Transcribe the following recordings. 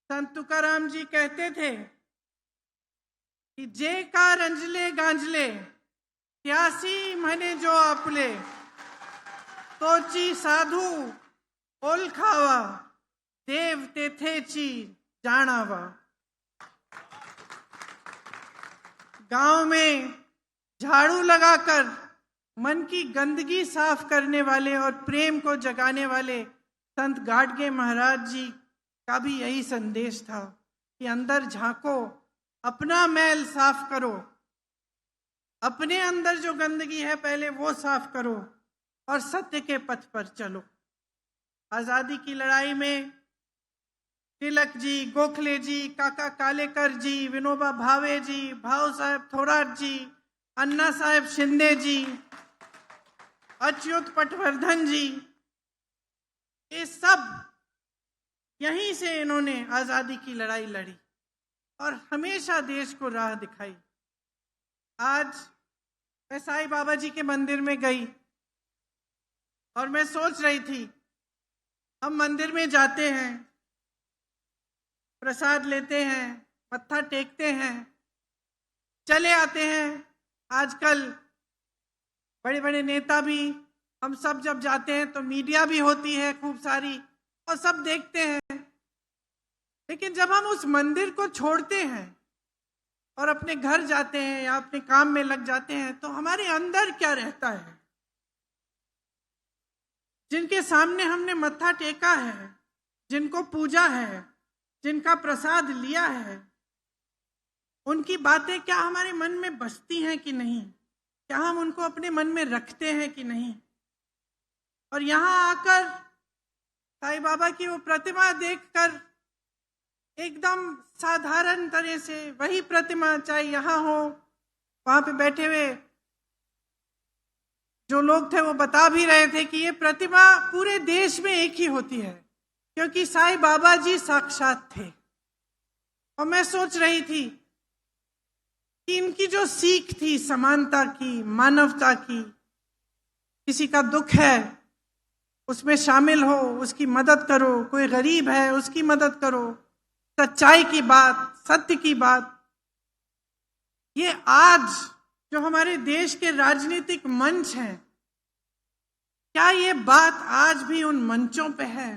संत तुकाराम जी कहते थे कि जे का रंजले गांजले त्यासी मने जो आपले तोची साधु ओलखावा देव तेथेची जानावा। गांव में झाड़ू लगाकर मन की गंदगी साफ करने वाले और प्रेम को जगाने वाले संत गाडगे महाराज जी का भी यही संदेश था कि अंदर झांको, अपना मैल साफ करो, अपने अंदर जो गंदगी है पहले वो साफ करो और सत्य के पथ पर चलो। आजादी की लड़ाई में तिलक जी, गोखले जी, काका कालेकर जी, विनोबा भावे जी, भाऊ साहेब थोराट जी, अन्ना साहेब शिंदे जी, अच्युत पटवर्धन जी, ये सब यहीं से इन्होंने आजादी की लड़ाई लड़ी और हमेशा देश को राह दिखाई। आज मैं साईं बाबा जी के मंदिर में गई और मैं सोच रही थी, हम मंदिर में जाते हैं, प्रसाद लेते हैं, मत्था टेकते हैं, चले आते हैं। आजकल बड़े बड़े नेता भी, हम सब जब जाते हैं तो मीडिया भी होती है खूब सारी और सब देखते हैं। लेकिन जब हम उस मंदिर को छोड़ते हैं और अपने घर जाते हैं या अपने काम में लग जाते हैं तो हमारे अंदर क्या रहता है? जिनके सामने हमने मत्था टेका है, जिनको पूजा है, जिनका प्रसाद लिया है, उनकी बातें क्या हमारे मन में बसती हैं कि नहीं? क्या हम उनको अपने मन में रखते हैं कि नहीं? और यहाँ आकर साईं बाबा की वो प्रतिमा देखकर एकदम साधारण तरह से वही प्रतिमा, चाहे यहाँ हो, वहां पे बैठे हुए जो लोग थे वो बता भी रहे थे कि ये प्रतिमा पूरे देश में एक ही होती है क्योंकि साईं बाबा जी साक्षात थे। और मैं सोच रही थी कि इनकी जो सीख थी समानता की, मानवता की, किसी का दुख है उसमें शामिल हो, उसकी मदद करो, कोई गरीब है उसकी मदद करो, सच्चाई की बात, सत्य की बात, ये आज जो हमारे देश के राजनीतिक मंच हैं, क्या ये बात आज भी उन मंचों पे है?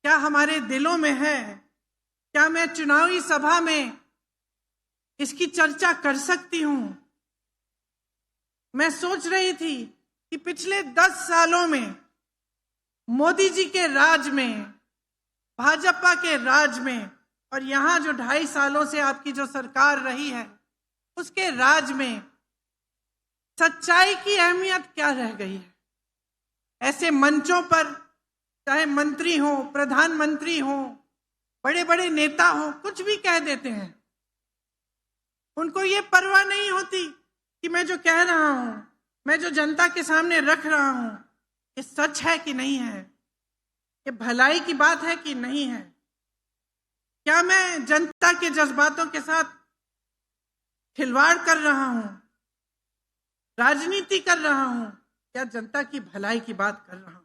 क्या हमारे दिलों में है? क्या मैं चुनावी सभा में इसकी चर्चा कर सकती हूं? मैं सोच रही थी कि पिछले 10 सालों में मोदी जी के राज में, भाजपा के राज में और यहां जो 2.5 सालों से आपकी जो सरकार रही है उसके राज में सच्चाई की अहमियत क्या रह गई है? ऐसे मंचों पर चाहे मंत्री हो, प्रधानमंत्री हो, बड़े बड़े नेता हो, कुछ भी कह देते हैं। उनको ये परवाह नहीं होती कि मैं जो कह रहा हूं, मैं जो जनता के सामने रख रहा हूं, ये सच है कि नहीं है, ये भलाई की बात है कि नहीं है, क्या मैं जनता के जज्बातों के साथ खिलवाड़ कर रहा हूं, राजनीति कर रहा हूं, या जनता की भलाई की बात कर रहा हूं।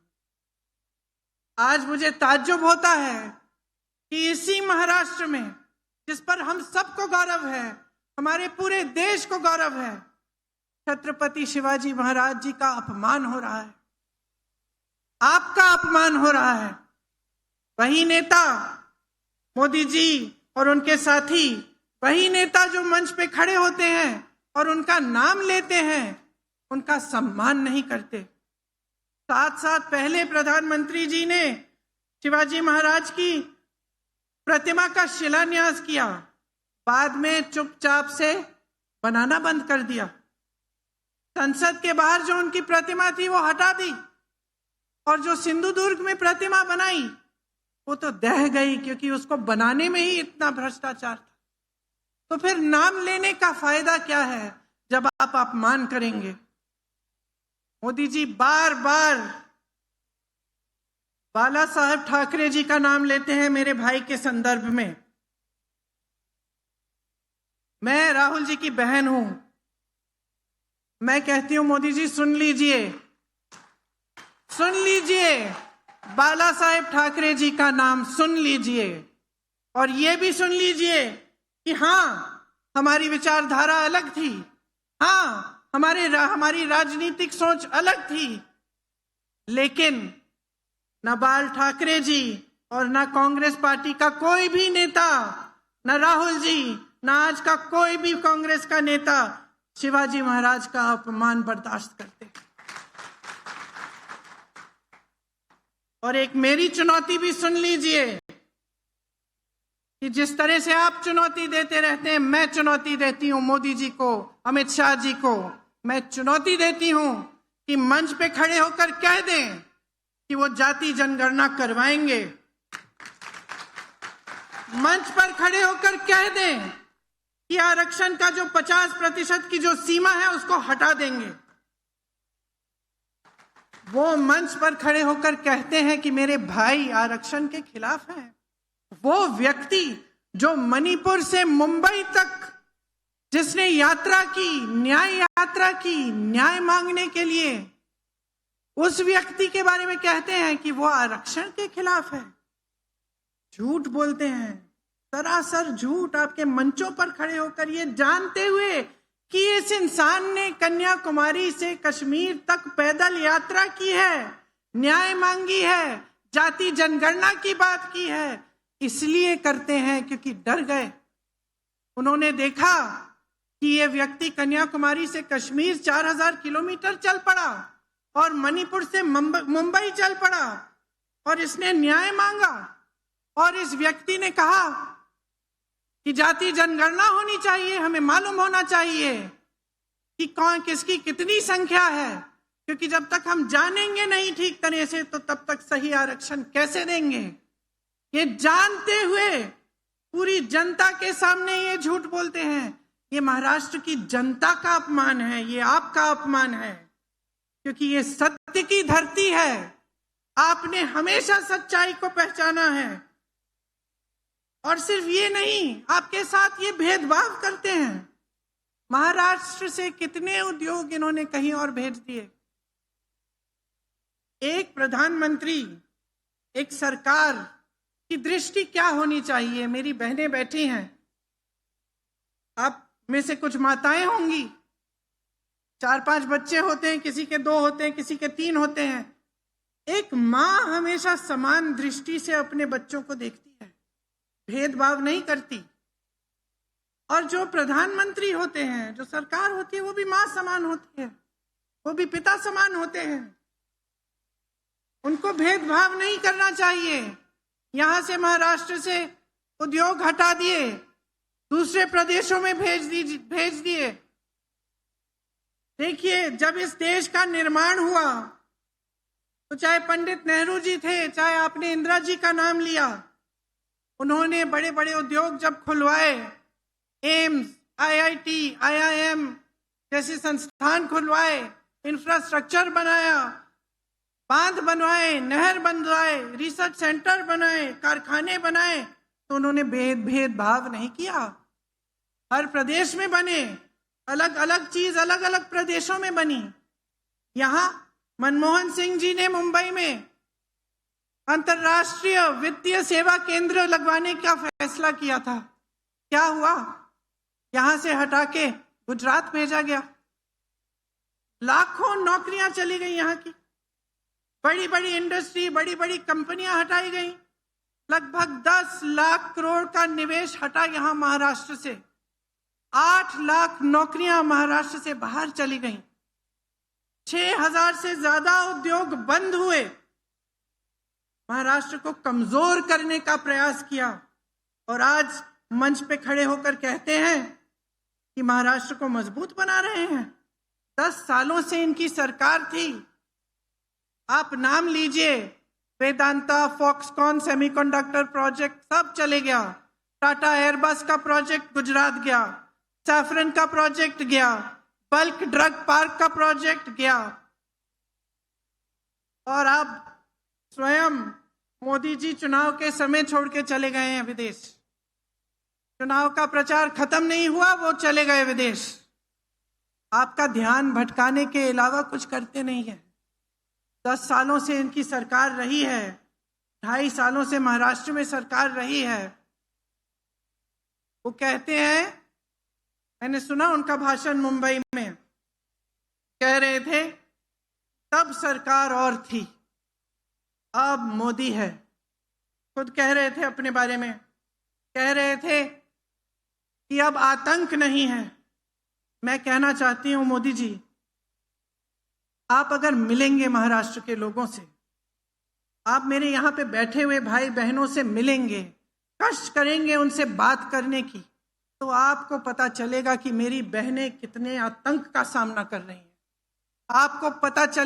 आज मुझे ताज्जुब होता है कि इसी महाराष्ट्र में, जिस पर हम सबको गौरव है, हमारे पूरे देश को गौरव है, छत्रपति शिवाजी महाराज जी का अपमान हो रहा है, आपका अपमान हो रहा है। वही नेता मोदी जी और उनके साथी, वही नेता जो मंच पे खड़े होते हैं और उनका नाम लेते हैं, उनका सम्मान नहीं करते। साथ साथ पहले प्रधानमंत्री जी ने शिवाजी महाराज की प्रतिमा का शिलान्यास किया, बाद में चुपचाप से बनाना बंद कर दिया। संसद के बाहर जो उनकी प्रतिमा थी वो हटा दी और जो सिंधुदुर्ग में प्रतिमा बनाई वो तो दह गई क्योंकि उसको बनाने में ही इतना भ्रष्टाचार था। तो फिर नाम लेने का फायदा क्या है जब आप अपमान करेंगे? मोदी जी बार बार बाला साहेब ठाकरे जी का नाम लेते हैं मेरे भाई के संदर्भ में। मैं राहुल जी की बहन हूं, मैं कहती हूं मोदी जी सुन लीजिए, सुन लीजिए, बाला साहेब ठाकरे जी का नाम सुन लीजिए। और ये भी सुन लीजिए कि हाँ, हमारी विचारधारा अलग थी, हाँ, हमारी राजनीतिक सोच अलग थी, लेकिन न बाल ठाकरे जी और न कांग्रेस पार्टी का कोई भी नेता, न राहुल जी, न आज का कोई भी कांग्रेस का नेता शिवाजी महाराज का अपमान बर्दाश्त करते। और एक मेरी चुनौती भी सुन लीजिए कि जिस तरह से आप चुनौती देते रहते हैं, मैं चुनौती देती हूं मोदी जी को, अमित शाह जी को। मैं चुनौती देती हूं कि मंच पे खड़े होकर कह दें कि वो जाति जनगणना करवाएंगे। मंच पर खड़े होकर कह दें कि आरक्षण का जो 50% की जो सीमा है उसको हटा देंगे। वो मंच पर खड़े होकर कहते हैं कि मेरे भाई आरक्षण के खिलाफ हैं। वो व्यक्ति जो मणिपुर से मुंबई तक जिसने यात्रा की, न्याय यात्रा की, न्याय मांगने के लिए, उस व्यक्ति के बारे में कहते हैं कि वो आरक्षण के खिलाफ है। झूठ बोलते हैं, सरासर झूठ, आपके मंचों पर खड़े होकर ये जानते हुए कि इस इंसान ने कन्याकुमारी से कश्मीर तक पैदल यात्रा की है, न्याय मांगी है, जाति जनगणना की बात की है। इसलिए करते हैं क्योंकि डर गए। उन्होंने देखा कि ये व्यक्ति कन्याकुमारी से कश्मीर 4000 किलोमीटर चल पड़ा और मणिपुर से मुंबई चल पड़ा और इसने न्याय मांगा। और इस व्यक्ति ने कहा कि जाति जनगणना होनी चाहिए, हमें मालूम होना चाहिए कि कौन किसकी कितनी संख्या है, क्योंकि जब तक हम जानेंगे नहीं ठीक तरह से तो तब तक सही आरक्षण कैसे देंगे। ये जानते हुए पूरी जनता के सामने ये झूठ बोलते हैं। ये महाराष्ट्र की जनता का अपमान है, ये आपका अपमान है, क्योंकि ये सत्य की धरती है। आपने हमेशा सच्चाई को पहचाना है और सिर्फ ये नहीं, आपके साथ ये भेदभाव करते हैं। महाराष्ट्र से कितने उद्योग इन्होंने कहीं और भेज दिए। एक प्रधानमंत्री, एक सरकार की दृष्टि क्या होनी चाहिए। मेरी बहनें बैठी हैं, आप में से कुछ माताएं होंगी, 4-5 बच्चे होते हैं, किसी के 2 होते हैं, किसी के 3 होते हैं। एक माँ हमेशा समान दृष्टि से अपने बच्चों को देखती है, भेदभाव नहीं करती। और जो प्रधानमंत्री होते हैं, जो सरकार होती है, वो भी माँ समान होती है, वो भी पिता समान होते हैं। उनको भेदभाव नहीं करना चाहिए। यहां से महाराष्ट्र से उद्योग हटा दिए, दूसरे प्रदेशों में भेज दिए। देखिए, जब इस देश का निर्माण हुआ तो चाहे पंडित नेहरू जी थे, चाहे आपने इंदिरा जी का नाम लिया, उन्होंने बड़े बड़े उद्योग जब खुलवाए, एम्स, IIT, IIM जैसे संस्थान खुलवाए, इंफ्रास्ट्रक्चर बनाया, बांध बनवाए, नहर बनवाए, रिसर्च सेंटर बनाए, कारखाने बनाए, तो उन्होंने भेदभाव नहीं किया। हर प्रदेश में बने, अलग अलग चीज अलग अलग प्रदेशों में बनी। यहां मनमोहन सिंह जी ने मुंबई में अंतर्राष्ट्रीय वित्तीय सेवा केंद्र लगवाने का फैसला किया था। क्या हुआ? यहां से हटा के गुजरात भेजा गया। लाखों नौकरियां चली गई यहां की, बड़ी बड़ी इंडस्ट्री, बड़ी बड़ी कंपनियां हटाई गई। लगभग 10 लाख करोड़ का निवेश हटा यहां महाराष्ट्र से। 8 लाख नौकरियां महाराष्ट्र से बाहर चली गई। 6000 से ज्यादा उद्योग बंद हुए। महाराष्ट्र को कमजोर करने का प्रयास किया और आज मंच पे खड़े होकर कहते हैं कि महाराष्ट्र को मजबूत बना रहे हैं। 10 सालों से इनकी सरकार थी। आप नाम लीजिए, वेदांता, फॉक्सकॉन सेमीकंडक्टर प्रोजेक्ट सब चले गया। टाटा एयरबस का प्रोजेक्ट गुजरात गया, सैफरन का प्रोजेक्ट गया, बल्क ड्रग पार्क का प्रोजेक्ट गया। और अब स्वयं मोदी जी चुनाव के समय छोड़ के चले गए हैं विदेश। चुनाव का प्रचार खत्म नहीं हुआ, वो चले गए विदेश। आपका ध्यान भटकाने के अलावा कुछ करते नहीं है। 10 सालों से इनकी सरकार रही है, 2.5 सालों से महाराष्ट्र में सरकार रही है। वो कहते हैं, मैंने सुना उनका भाषण मुंबई में, कह रहे थे तब सरकार और थी, अब मोदी है। खुद कह रहे थे अपने बारे में, कह रहे थे कि अब आतंक नहीं है। मैं कहना चाहती हूं मोदी जी, आप अगर मिलेंगे महाराष्ट्र के लोगों से, आप मेरे यहाँ पे बैठे हुए भाई बहनों से मिलेंगे, कष्ट करेंगे उनसे बात करने की, तो आपको पता चलेगा कि मेरी बहनें कितने आतंक का सामना कर रही हैं। आपको पता चले